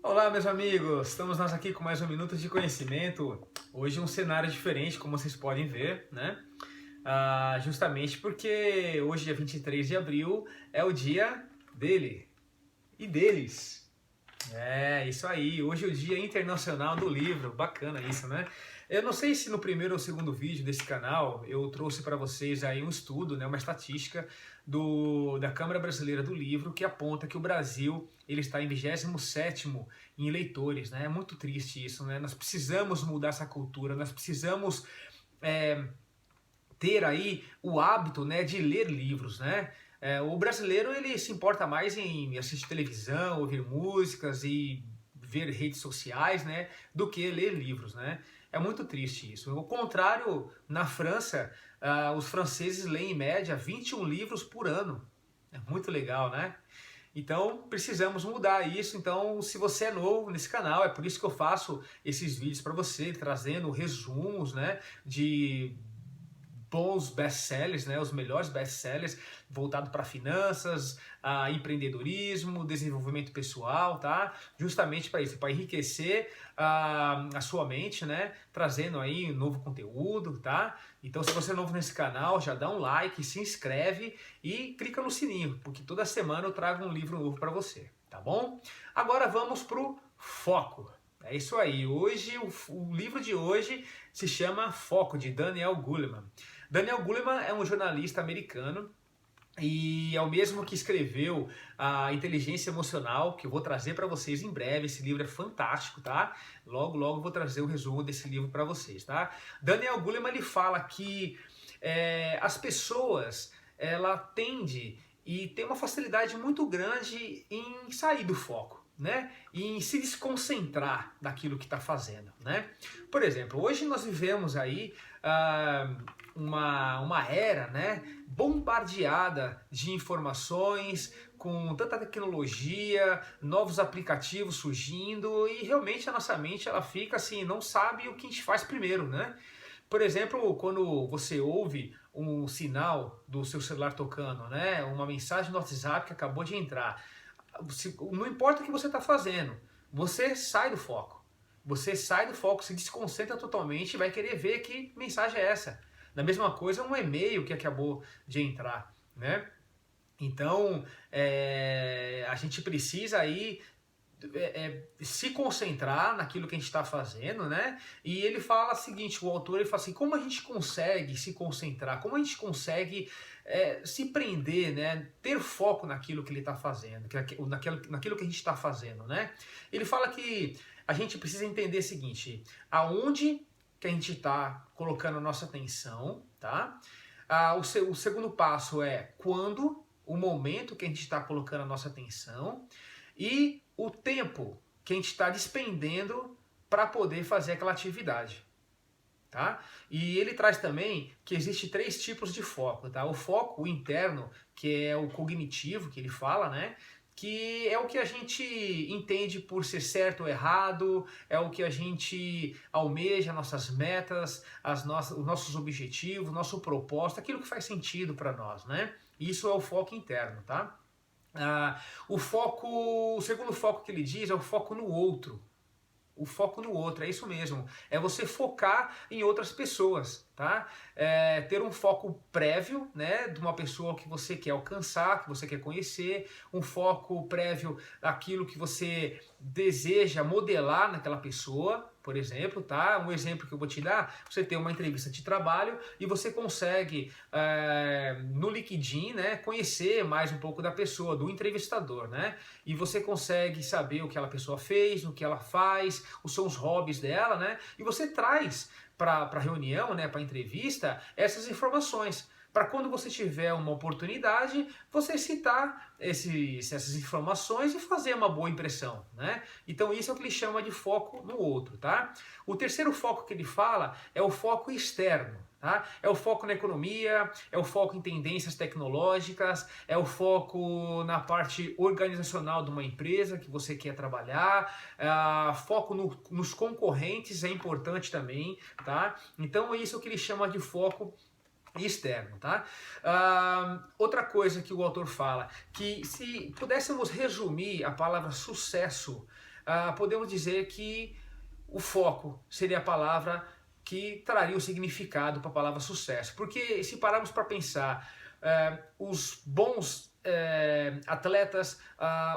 Olá, meus amigos! Estamos nós aqui com mais um Minuto de Conhecimento. Hoje um cenário diferente, como vocês podem ver, né? Justamente porque hoje, dia 23 de abril, é o dia dele e deles. É, isso aí. Hoje é o Dia Internacional do Livro. Bacana isso, né? Eu não sei se no primeiro ou segundo vídeo desse canal eu trouxe para vocês aí um estudo, né, uma estatística da Câmara Brasileira do Livro que aponta que o Brasil ele está em 27º em leitores, né? É muito triste isso, né? Nós precisamos mudar essa cultura, nós precisamos ter aí o hábito, né, de ler livros, né? O brasileiro ele se importa mais em assistir televisão, ouvir músicas e ver redes sociais, né, do que ler livros, né? É muito triste isso. Ao contrário, na França, os franceses leem em média 21 livros por ano. É muito legal, né? Então precisamos mudar isso. Então, se você é novo nesse canal, é por isso que eu faço esses vídeos para você, trazendo resumos, né, de bons best-sellers, né, os melhores best-sellers voltados para finanças, empreendedorismo, desenvolvimento pessoal, tá? Justamente para isso, para enriquecer a sua mente, né? Trazendo aí um novo conteúdo, tá? Então, se você é novo nesse canal, já dá um like, se inscreve e clica no sininho, porque toda semana eu trago um livro novo para você, tá bom? Agora vamos pro foco. É isso aí. Hoje, o livro de hoje se chama Foco, de Daniel Goleman. Daniel Goleman é um jornalista americano e é o mesmo que escreveu a Inteligência Emocional, que eu vou trazer para vocês em breve. Esse livro é fantástico, tá? Logo, logo vou trazer o resumo desse livro para vocês, tá? Daniel Goleman, ele fala que as pessoas, ela tende e tem uma facilidade muito grande em sair do foco, né? E em se desconcentrar daquilo que está fazendo, né? Por exemplo, hoje nós vivemos aí uma era, né, bombardeada de informações, com tanta tecnologia, novos aplicativos surgindo e realmente a nossa mente ela fica assim, não sabe o que a gente faz primeiro, né? Por exemplo, quando você ouve um sinal do seu celular tocando, né, uma mensagem no WhatsApp que acabou de entrar, não importa o que você está fazendo, você sai do foco. Você sai do foco, se desconcentra totalmente e vai querer ver que mensagem é essa. Da mesma coisa, um e-mail que acabou de entrar, né? Então, a gente precisa aí se concentrar naquilo que a gente está fazendo, né? E ele fala o seguinte, o autor ele fala assim, como a gente consegue se concentrar, como a gente consegue se prender, né? Ter foco naquilo que ele está fazendo, naquilo que a gente está fazendo, né? Ele fala que a gente precisa entender o seguinte, aonde que a gente está colocando a nossa atenção, tá? O segundo passo é quando, o momento que a gente está colocando a nossa atenção e o tempo que a gente está despendendo para poder fazer aquela atividade. Tá? E ele traz também que existe 3 tipos de foco, tá? O foco interno, que é o cognitivo, que ele fala, né? Que é o que a gente entende por ser certo ou errado, é o que a gente almeja, nossas metas, os nossos objetivos, nosso propósito, aquilo que faz sentido para nós, né? Isso é o foco interno, tá? O segundo foco que ele diz é o foco no outro. O foco no outro, é isso mesmo. É você focar em outras pessoas, tá? Ter um foco prévio, né, de uma pessoa que você quer alcançar, que você quer conhecer, um foco prévio daquilo que você deseja modelar naquela pessoa, por exemplo, tá? Um exemplo que eu vou te dar, você tem uma entrevista de trabalho e você consegue no LinkedIn, né, conhecer mais um pouco da pessoa, do entrevistador, né? E você consegue saber o que aquela pessoa fez, o que ela faz, são os hobbies dela, né? E você traz para a reunião, né, para a entrevista, essas informações. Para quando você tiver uma oportunidade, você citar essas informações e fazer uma boa impressão, né? Então isso é o que ele chama de foco no outro, tá? O terceiro foco que ele fala é o foco externo. Tá? É o foco na economia, é o foco em tendências tecnológicas, é o foco na parte organizacional de uma empresa que você quer trabalhar, foco nos concorrentes é importante também, tá? Então é isso que ele chama de foco externo, tá? Outra coisa que o autor fala, que se pudéssemos resumir a palavra sucesso podemos dizer que o foco seria a palavra que traria o significado para a palavra sucesso. Porque se pararmos para pensar, os bons atletas,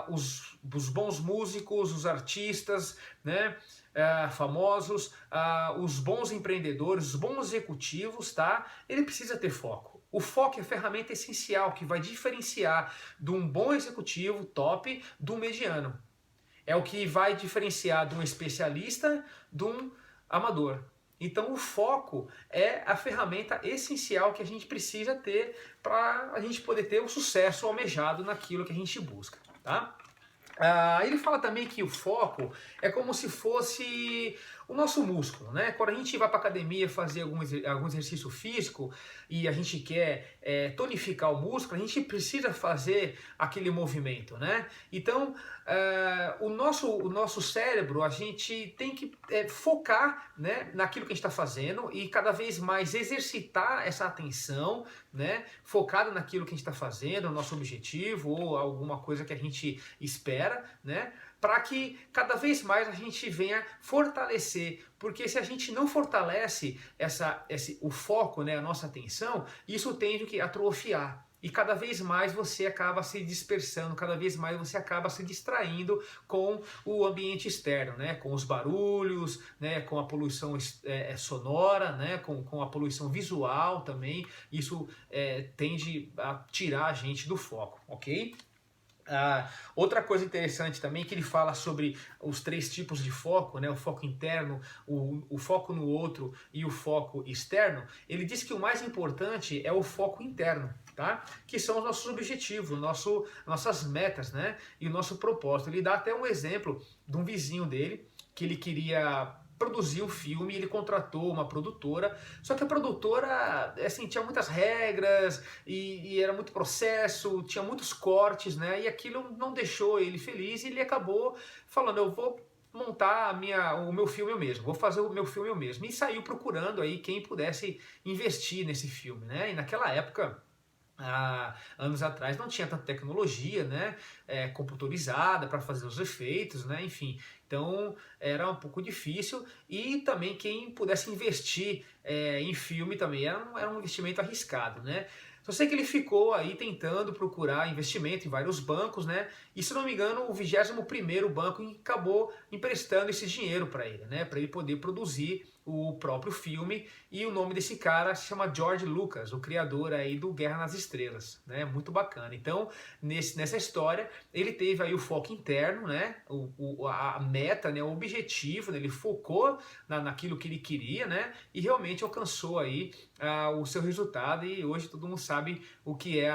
os bons músicos, os artistas, né, famosos, os bons empreendedores, os bons executivos, tá? Ele precisa ter foco. O foco é a ferramenta essencial que vai diferenciar de um bom executivo top do mediano. É o que vai diferenciar de um especialista de um amador. Então o foco é a ferramenta essencial que a gente precisa ter para a gente poder ter o sucesso almejado naquilo que a gente busca, tá? Ele fala também que o foco é como se fosse o nosso músculo, né? Quando a gente vai para academia fazer algum exercício físico e a gente quer tonificar o músculo, a gente precisa fazer aquele movimento, né? Então, o nosso cérebro, a gente tem que focar, né, naquilo que a gente está fazendo e cada vez mais exercitar essa atenção, né, focada naquilo que a gente está fazendo, o nosso objetivo ou alguma coisa que a gente espera, né, para que cada vez mais a gente venha fortalecer, porque se a gente não fortalece o foco, né, a nossa atenção, isso tende a atrofiar. E cada vez mais você acaba se dispersando, cada vez mais você acaba se distraindo com o ambiente externo, né? Com os barulhos, né? Com a poluição sonora, né? Com a poluição visual também. Isso tende a tirar a gente do foco, ok? Outra coisa interessante também que ele fala sobre os 3 tipos de foco, né? O foco interno, o foco no outro e o foco externo. Ele diz que o mais importante é o foco interno, tá? Que são os nossos objetivos, nossas metas, né? E o nosso propósito. Ele dá até um exemplo de um vizinho dele que ele queria produzir um filme, ele contratou uma produtora, só que a produtora, assim, tinha muitas regras e era muito processo, tinha muitos cortes, né, e aquilo não deixou ele feliz e ele acabou falando, eu vou montar o meu filme eu mesmo, vou fazer o meu filme eu mesmo, e saiu procurando aí quem pudesse investir nesse filme, né, e naquela época, anos atrás não tinha tanta tecnologia, né, computadorizada para fazer os efeitos, né, enfim, então era um pouco difícil e também quem pudesse investir em filme também era um investimento arriscado, né. Só sei que ele ficou aí tentando procurar investimento em vários bancos, né? E se não me engano, o 21º banco acabou emprestando esse dinheiro para ele, né? Para ele poder produzir o próprio filme. E o nome desse cara se chama George Lucas, o criador aí do Guerra nas Estrelas, né? Muito bacana. Então, nessa história, ele teve aí o foco interno, né? A meta, né? O objetivo, né? Ele focou naquilo que ele queria, né? E realmente alcançou aí o seu resultado e hoje todo mundo sabe o que é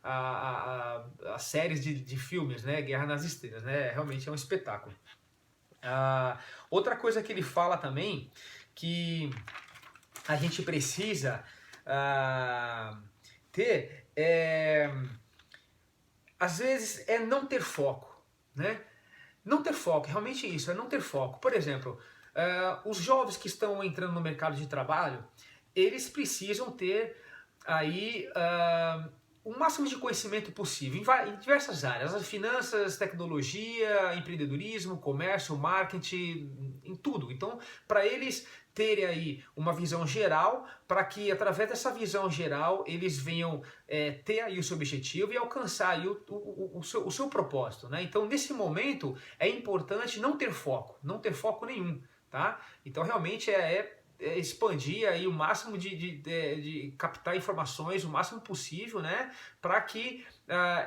as séries de filmes, né? Guerra nas Estrelas, né? Realmente é um espetáculo. Outra coisa que ele fala também, que a gente precisa ter, às vezes, é não ter foco, né? Não ter foco, realmente isso, é não ter foco. Por exemplo, os jovens que estão entrando no mercado de trabalho, eles precisam ter aí o máximo de conhecimento possível em diversas áreas, as finanças, tecnologia, empreendedorismo, comércio, marketing, em tudo. Então, para eles terem aí uma visão geral, para que através dessa visão geral eles venham ter aí o seu objetivo e alcançar aí o seu propósito, né? Então, nesse momento, é importante não ter foco nenhum, tá? Então, realmente expandir aí o máximo de captar informações o máximo possível, né, para que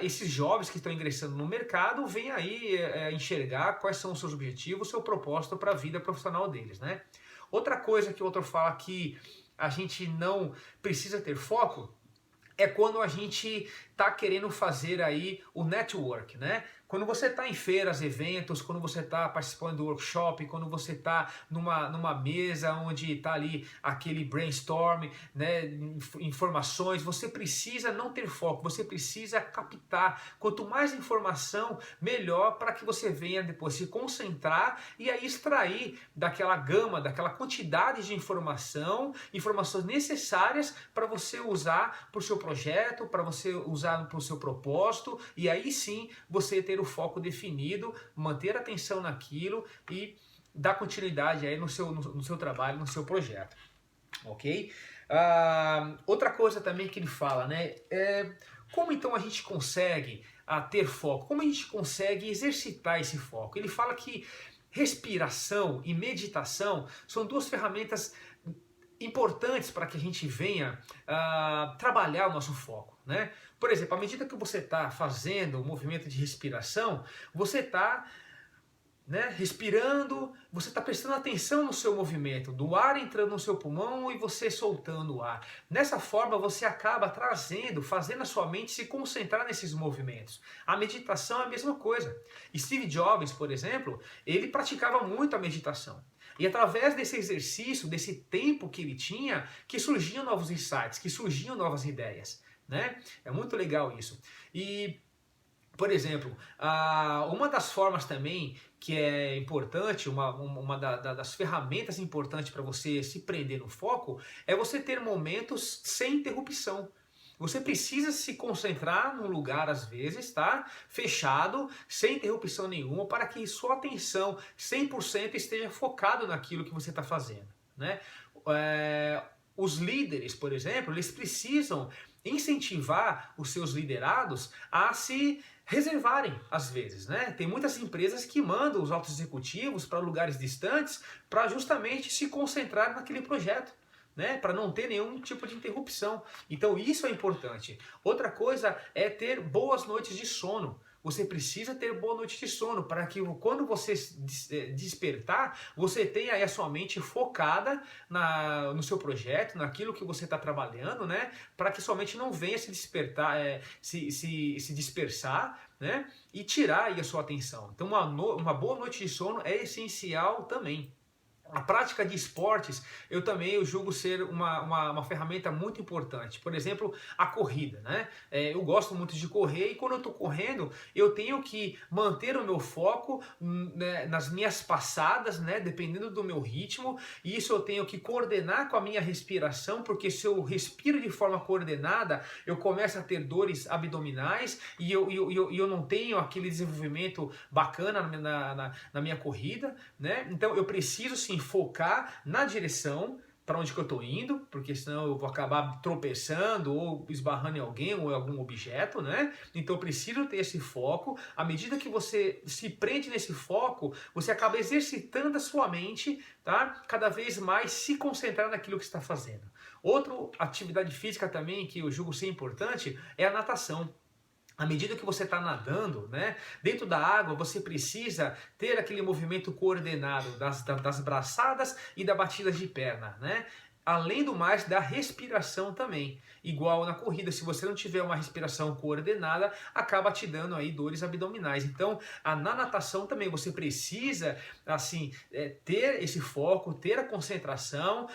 esses jovens que estão ingressando no mercado venham aí enxergar quais são os seus objetivos, o seu propósito para a vida profissional deles, né. Outra coisa que o autor fala que a gente não precisa ter foco é quando a gente está querendo fazer aí o network, né? Quando você está em feiras, eventos, quando você está participando do workshop, quando você está numa mesa onde está ali aquele brainstorm, né, informações, você precisa não ter foco, você precisa captar. Quanto mais informação, melhor para que você venha depois se concentrar e aí extrair daquela gama, daquela quantidade de informações necessárias para você usar para o seu projeto, para você usar focalizar para o seu propósito e aí sim você ter o foco definido, manter a atenção naquilo e dar continuidade aí no seu trabalho, no seu projeto, ok? Outra coisa também que ele fala, né, como então a gente consegue ter foco? Como a gente consegue exercitar esse foco? Ele fala que respiração e meditação são duas ferramentas importantes para que a gente venha trabalhar o nosso foco, né? Por exemplo, à medida que você está fazendo o movimento de respiração, você está, né, respirando, você está prestando atenção no seu movimento, do ar entrando no seu pulmão e você soltando o ar. Dessa forma você acaba fazendo a sua mente se concentrar nesses movimentos. A meditação é a mesma coisa. Steve Jobs, por exemplo, ele praticava muito a meditação. E através desse exercício, desse tempo que ele tinha, que surgiam novos insights, que surgiam novas ideias, né? É muito legal isso. E, por exemplo, uma das formas também que é importante, das ferramentas importantes para você se prender no foco, é você ter momentos sem interrupção. Você precisa se concentrar num lugar, às vezes, tá? Fechado, sem interrupção nenhuma, para que sua atenção 100% esteja focado naquilo que você está fazendo, né? Os líderes, por exemplo, eles precisam incentivar os seus liderados a se reservarem, às vezes, né? Tem muitas empresas que mandam os altos executivos para lugares distantes para justamente se concentrar naquele projeto, né? Para não ter nenhum tipo de interrupção. Então isso é importante. Outra coisa é ter boas noites de sono. Você precisa ter boa noite de sono para que quando você despertar, você tenha aí a sua mente focada no seu projeto, naquilo que você está trabalhando, né? Para que sua mente não venha se despertar, se dispersar, né? E tirar aí a sua atenção. Então uma boa noite de sono é essencial também. A prática de esportes, eu julgo ser uma ferramenta muito importante. Por exemplo, a corrida, né? Eu gosto muito de correr e quando eu estou correndo, eu tenho que manter o meu foco, né, nas minhas passadas, né? Dependendo do meu ritmo. E isso eu tenho que coordenar com a minha respiração, porque se eu respiro de forma coordenada, eu começo a ter dores abdominais e eu não tenho aquele desenvolvimento bacana na minha corrida, né? Então eu preciso sim focar na direção para onde que eu estou indo, porque senão eu vou acabar tropeçando ou esbarrando em alguém ou em algum objeto, né? Então eu preciso ter esse foco. À medida que você se prende nesse foco, você acaba exercitando a sua mente, tá? Cada vez mais se concentrar naquilo que está fazendo. Outra atividade física também que eu julgo ser importante é a natação. À medida que você está nadando, né, dentro da água, você precisa ter aquele movimento coordenado das braçadas e da batida de perna, né? Além do mais, da respiração também. Igual na corrida, se você não tiver uma respiração coordenada, acaba te dando aí dores abdominais. Então, na natação também você precisa, assim, ter esse foco, ter a concentração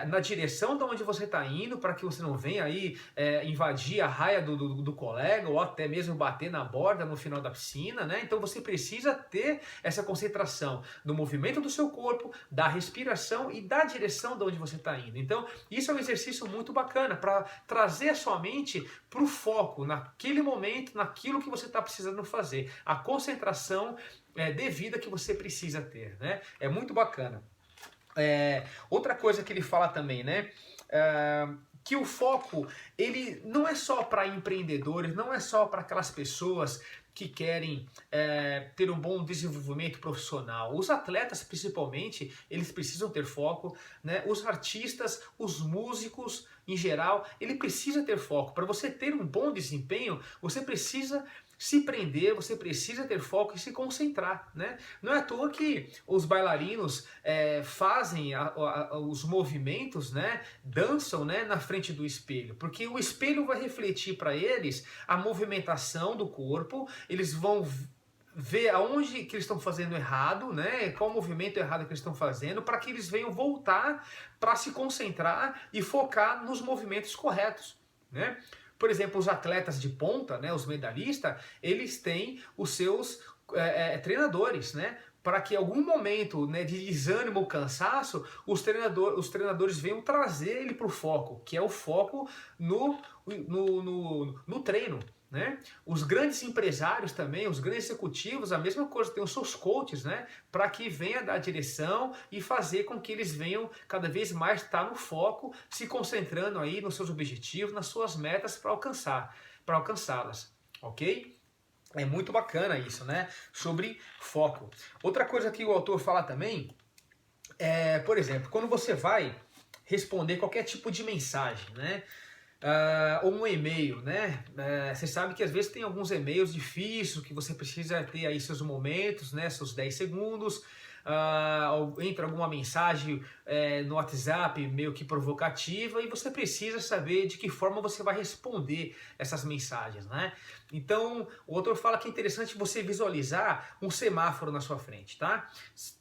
na direção de onde você está indo, para que você não venha aí invadir a raia do colega ou até mesmo bater na borda no final da piscina, né? Então, você precisa ter essa concentração no movimento do seu corpo, da respiração e da direção de onde você está indo. Então, isso é um exercício muito bacana para trazer a sua mente para o foco, naquele momento, naquilo que você está precisando fazer. A concentração devida que você precisa ter, né? É muito bacana. Outra coisa que ele fala também, né? Que o foco, ele não é só para empreendedores, não é só para aquelas pessoas que querem ter um bom desenvolvimento profissional. Os atletas, principalmente, eles precisam ter foco, né? Os artistas, os músicos, em geral, ele precisa ter foco. Para você ter um bom desempenho, você precisa se prender, você precisa ter foco e se concentrar, né? Não é à toa que os bailarinos fazem os movimentos, né? Dançam, né? Na frente do espelho, porque o espelho vai refletir para eles a movimentação do corpo, eles vão ver aonde que eles estão fazendo errado, né? Qual o movimento errado que eles estão fazendo, para que eles venham voltar para se concentrar e focar nos movimentos corretos, né? Por exemplo, os atletas de ponta, né, os medalhistas, eles têm os seus treinadores, né? para que em algum momento, né, de desânimo ou cansaço, os treinadores venham trazer ele para o foco, que é o foco no treino. Né? Os grandes empresários também, os grandes executivos, a mesma coisa, tem os seus coaches, né? Para que venha dar direção e fazer com que eles venham cada vez mais estar no foco, se concentrando aí nos seus objetivos, nas suas metas para alcançá-las, ok? É muito bacana isso, né? Sobre foco. Outra coisa que o autor fala também é, por exemplo, quando você vai responder qualquer tipo de mensagem, né? Ou um e-mail, né? Você sabe que às vezes tem alguns e-mails difíceis que você precisa ter aí seus momentos, né? Seus 10 segundos. Ou entra alguma mensagem no WhatsApp meio que provocativa e você precisa saber de que forma você vai responder essas mensagens, né? Então, o autor fala que é interessante você visualizar um semáforo na sua frente, tá?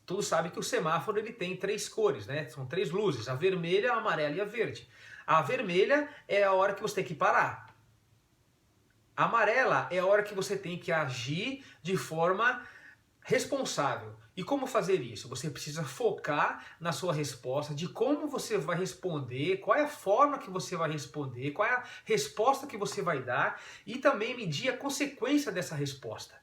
Todos sabem que o semáforo ele tem 3 cores, né? São 3 luzes, a vermelha, a amarela e a verde. A vermelha é a hora que você tem que parar. A amarela é a hora que você tem que agir de forma responsável. E como fazer isso? Você precisa focar na sua resposta, de como você vai responder, qual é a forma que você vai responder, qual é a resposta que você vai dar e também medir a consequência dessa resposta.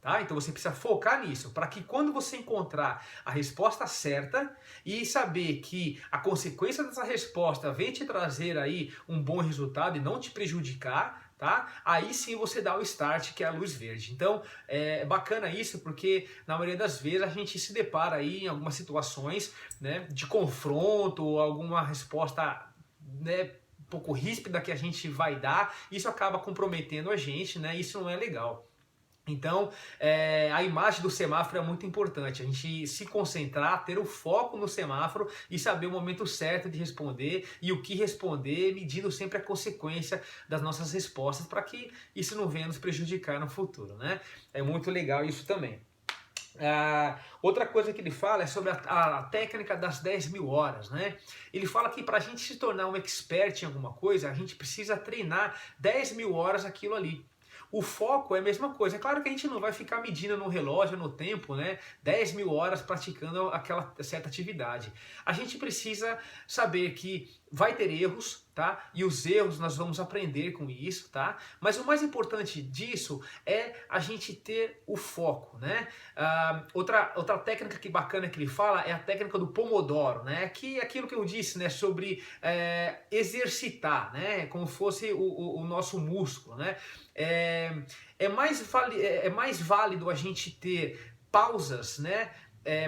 Tá? Então você precisa focar nisso, para que quando você encontrar a resposta certa e saber que a consequência dessa resposta vem te trazer aí um bom resultado e não te prejudicar, tá? Aí sim você dá o start, que é a luz verde. Então é bacana isso, porque na maioria das vezes a gente se depara aí em algumas situações, né, de confronto ou alguma resposta, né, um pouco ríspida que a gente vai dar, isso acaba comprometendo a gente, né? Isso não é legal. Então, a imagem do semáforo é muito importante, a gente se concentrar, ter o foco no semáforo e saber o momento certo de responder e o que responder, medindo sempre a consequência das nossas respostas para que isso não venha nos prejudicar no futuro, né? É muito legal isso também. Outra coisa que ele fala é sobre a técnica das 10.000 horas, né? Ele fala que para a gente se tornar um expert em alguma coisa, a gente precisa treinar 10.000 horas aquilo ali. O foco é a mesma coisa. É claro que a gente não vai ficar medindo no relógio, no tempo, né? 10.000 horas praticando aquela certa atividade. A gente precisa saber que vai ter erros, tá? E os erros nós vamos aprender com isso, tá? Mas o mais importante disso é a gente ter o foco, né? Outra técnica que bacana que ele fala é a técnica do Pomodoro, né? Que é aquilo que eu disse, né? Sobre exercitar, né? Como fosse o nosso músculo, né? É mais válido a gente ter pausas, né?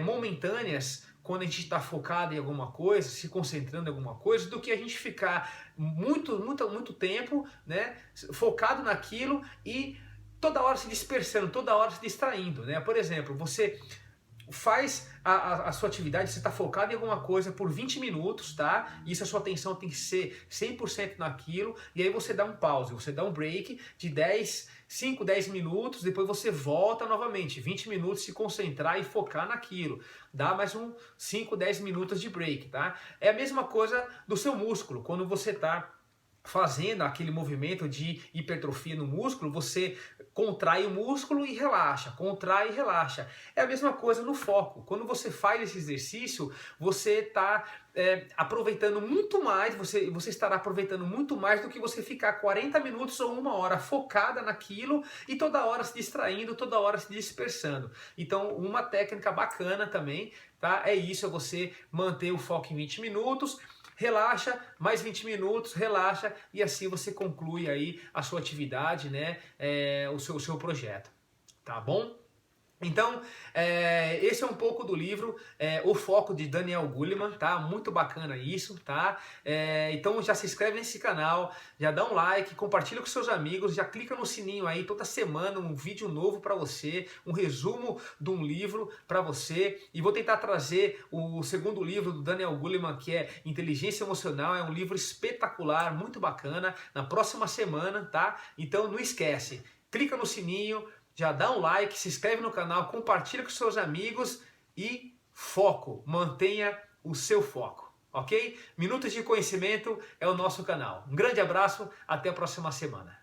Momentâneas quando a gente está focado em alguma coisa, se concentrando em alguma coisa, do que a gente ficar muito tempo, né, focado naquilo e toda hora se dispersando, toda hora se distraindo, né? Por exemplo, você faz a sua atividade, você está focado em alguma coisa por 20 minutos, tá? Isso a sua atenção tem que ser 100% naquilo, e aí você dá um pause, você dá um break de 5, 10 minutos, depois você volta novamente, 20 minutos, se concentrar e focar naquilo. Dá mais 5, 10 minutos de break, tá? É a mesma coisa do seu músculo, quando você está fazendo aquele movimento de hipertrofia no músculo, você contrai o músculo e relaxa, contrai e relaxa. É a mesma coisa no foco. Quando você faz esse exercício, você está aproveitando muito mais, você estará aproveitando muito mais do que você ficar 40 minutos ou 1 hora focada naquilo e toda hora se distraindo, toda hora se dispersando. Então, uma técnica bacana também, tá? É isso, é você manter o foco em 20 minutos, relaxa, mais 20 minutos, relaxa e assim você conclui aí a sua atividade, né? O seu projeto, tá bom? Então, esse é um pouco do livro O Foco de Daniel Goleman, tá? Muito bacana isso, tá? Então já se inscreve nesse canal, já dá um like, compartilha com seus amigos, já clica no sininho aí, toda semana um vídeo novo para você, um resumo de um livro para você, e vou tentar trazer o segundo livro do Daniel Goleman, que é Inteligência Emocional, é um livro espetacular, muito bacana, na próxima semana, tá? Então não esquece, clica no sininho, já dá um like, se inscreve no canal, compartilha com seus amigos e foco, mantenha o seu foco, ok? Minutos de Conhecimento é o nosso canal. Um grande abraço, até a próxima semana.